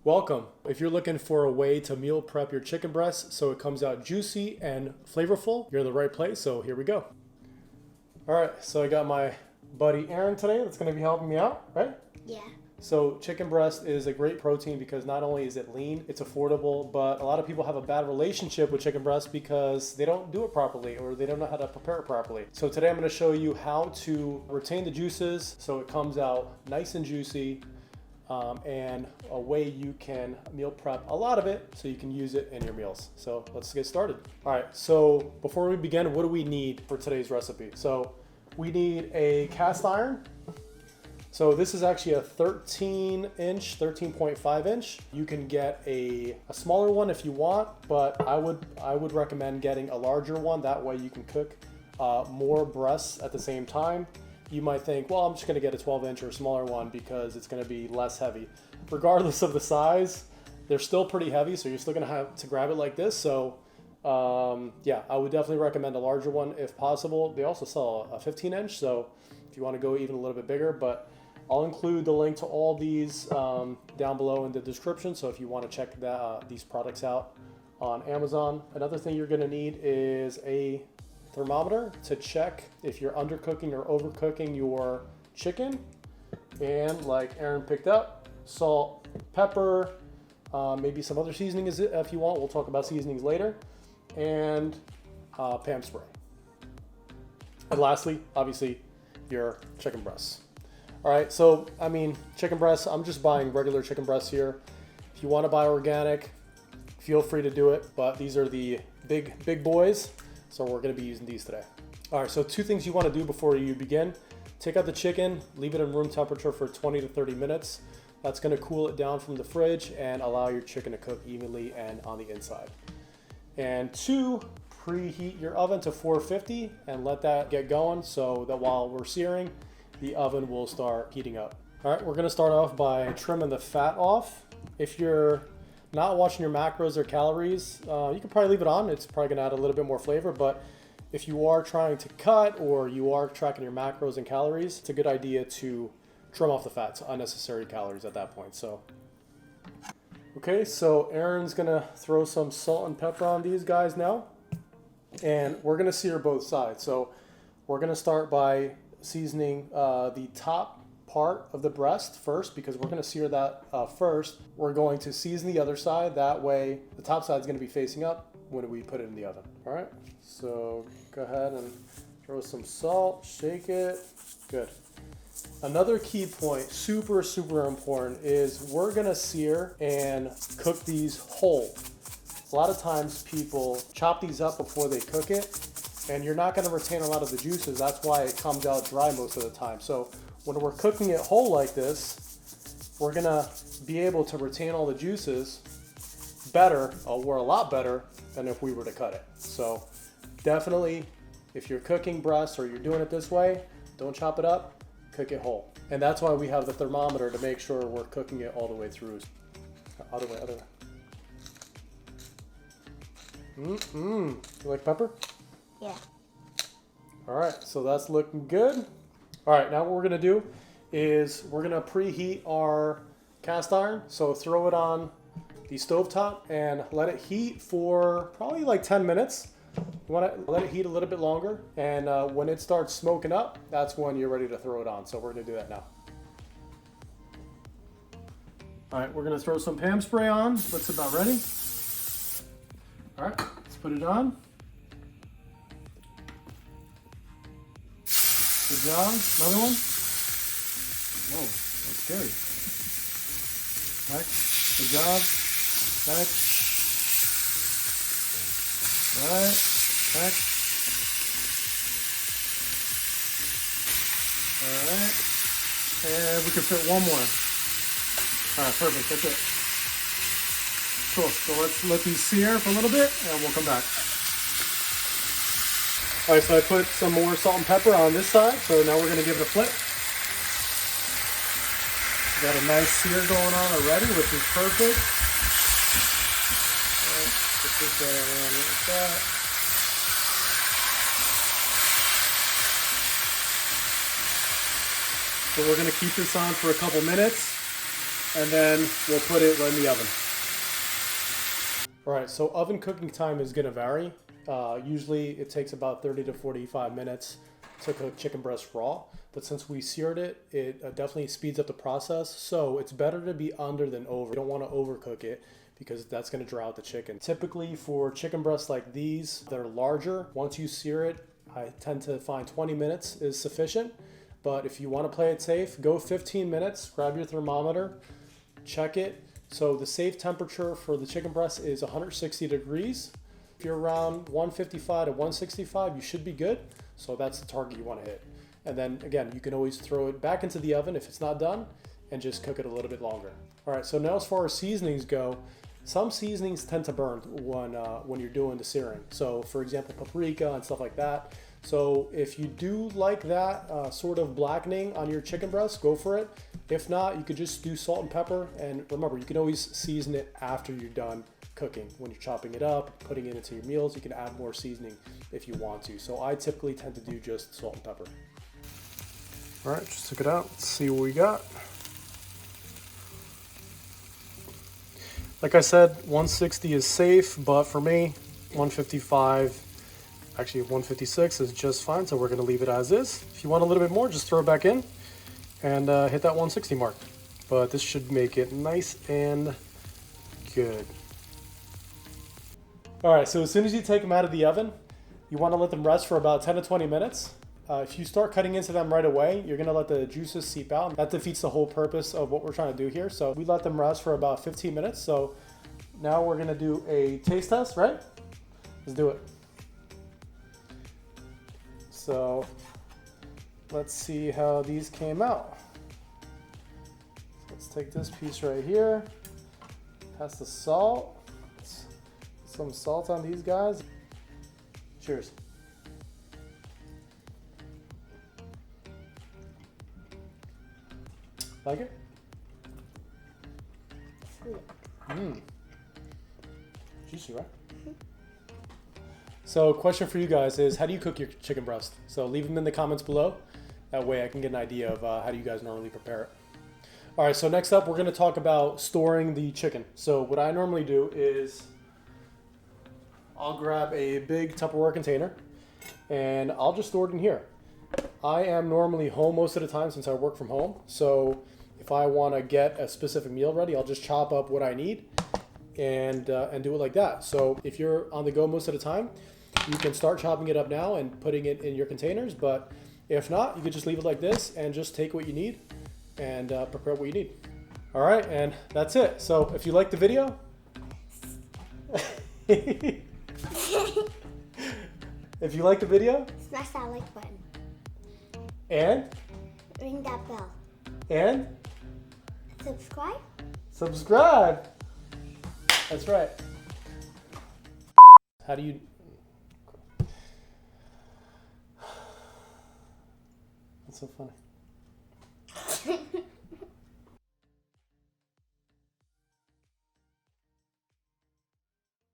Welcome. If you're looking for a way to meal prep your chicken breast so it comes out juicy and flavorful, you're in the right place, so here we go. All right, so I got my buddy Aaron today that's gonna be helping me out, right? Yeah. So chicken breast is a great protein because not only is it lean, it's affordable, but a lot of people have a bad relationship with chicken breast because they don't do it properly or they don't know how to prepare it properly. So today I'm gonna show you how to retain the juices so it comes out nice and juicy, and a way you can meal prep a lot of it so you can use it in your meals. So let's get started. All right, so before we begin, what do we need for today's recipe? So we need a cast iron. So this is actually a 13.5 inch. You can get a smaller one if you want, but I would recommend getting a larger one. That way you can cook more breasts at the same time. You might think, well, I'm just gonna get a 12 inch or smaller one because it's gonna be less heavy. Regardless of the size, they're still pretty heavy, so you're still gonna have to grab it like this. So yeah, I would definitely recommend a larger one if possible. They also sell a 15 inch, so if you wanna go even a little bit bigger, but I'll include the link to all these down below in the description, so if you wanna check these products out on Amazon. Another thing you're gonna need is a thermometer to check if you're undercooking or overcooking your chicken. And like Aaron picked up, salt, pepper, maybe some other seasoning if you want. We'll talk about seasonings later. And Pam spray. And lastly, obviously, your chicken breasts. All right, so I mean, chicken breasts, I'm just buying regular chicken breasts here. If you want to buy organic, feel free to do it, but these are the big boys. So we're gonna be using these today. All right, so two things you wanna do before you begin. Take out the chicken, leave it in room temperature for 20 to 30 minutes. That's gonna cool it down from the fridge and allow your chicken to cook evenly and on the inside. And two, preheat your oven to 450 and let that get going so that while we're searing, the oven will start heating up. All right, we're gonna start off by trimming the fat off. If you're not watching your macros or calories, you can probably leave it on. It's probably gonna add a little bit more flavor, but if you are trying to cut or you are tracking your macros and calories, it's a good idea to trim off the fat, so unnecessary calories at that point. So, okay, so Aaron's gonna throw some salt and pepper on these guys now, and we're gonna sear both sides. So we're gonna start by seasoning the top part of the breast first because we're going to sear that first. We're going to season the other side. That way the top side is going to be facing up when we put it in the oven. All right, so go ahead and throw some salt, shake it. Good. Another key point, super important, is we're going to sear and cook these whole. A lot of times people chop these up before they cook it, and you're not going to retain a lot of the juices. That's why it comes out dry most of the time. So when we're cooking it whole like this, we're gonna be able to retain all the juices better, or a lot better than if we were to cut it. So definitely, if you're cooking breasts or you're doing it this way, don't chop it up, cook it whole. And that's why we have the thermometer to make sure we're cooking it all the way through. Other way. You like pepper? Yeah. All right, so that's looking good. All right, now what we're gonna do is we're gonna preheat our cast iron. So throw it on the stovetop and let it heat for probably like 10 minutes. You wanna let it heat a little bit longer. And when it starts smoking up, that's when you're ready to throw it on. So we're gonna do that now. All right, we're gonna throw some Pam spray on. Looks about ready. All right, let's put it on. Good job. Another one. Whoa, that's scary. Next. Good job. Next. All right. Next. All right. And we can fit one more. All right, perfect. That's it. Cool. So let's let these sear for a little bit, and we'll come back. All right, so I put some more salt and pepper on this side, so now we're gonna give it a flip. Got a nice sear going on already, which is perfect. All right, put this around like that. So we're gonna keep this on for a couple minutes. and then we'll put it right in the oven. All right, so oven cooking time is gonna vary. Usually it takes about 30 to 45 minutes to cook chicken breast raw, but since we seared it, it definitely speeds up the process. So it's better to be under than over. You don't want to overcook it because that's going to dry out the chicken. Typically for chicken breasts like these that are larger, once you sear it, I tend to find 20 minutes is sufficient. But if you want to play it safe, go 15 minutes, grab your thermometer, check it. So the safe temperature for the chicken breast is 160 degrees. If you're around 155 to 165, you should be good. So that's the target you want to hit. And then again, you can always throw it back into the oven if it's not done and just cook it a little bit longer. All right, so now as far as seasonings go, some seasonings tend to burn when you're doing the searing. So for example, paprika and stuff like that. So if you do like that sort of blackening on your chicken breast, go for it. If not, you could just do salt and pepper. And remember, you can always season it after you're done cooking. When you're chopping it up, putting it into your meals, you can add more seasoning if you want to. So I typically tend to do just salt and pepper. All right, just took it out. Let's see what we got. Like I said, 160 is safe, but for me, 155, actually 156 is just fine. So we're gonna leave it as is. If you want a little bit more, just throw it back in and hit that 160 mark. But this should make it nice and good. All right, so as soon as you take them out of the oven, you want to let them rest for about 10 to 20 minutes. If you start cutting into them right away, you're going to let the juices seep out. That defeats the whole purpose of what we're trying to do here. So we let them rest for about 15 minutes. So now we're going to do a taste test, right? Let's do it. So let's see how these came out. So let's take this piece right here, pass the salt. Some salt on these guys. Cheers. Like it? Mmm. Juicy, right? So question for you guys is, how do you cook your chicken breast? So leave them in the comments below. That way I can get an idea of how do you guys normally prepare it. All right, so next up we're gonna talk about storing the chicken. So what I normally do is I'll grab a big Tupperware container and I'll just store it in here. I am normally home most of the time since I work from home. So if I want to get a specific meal ready, I'll just chop up what I need and do it like that. So if you're on the go most of the time, you can start chopping it up now and putting it in your containers. But if not, you can just leave it like this and just take what you need and prepare what you need. All right, and that's it. So if you like the video, if you like the video, smash that like button. And? Ring that bell. And? Subscribe. Subscribe. That's right. How do you... That's so funny.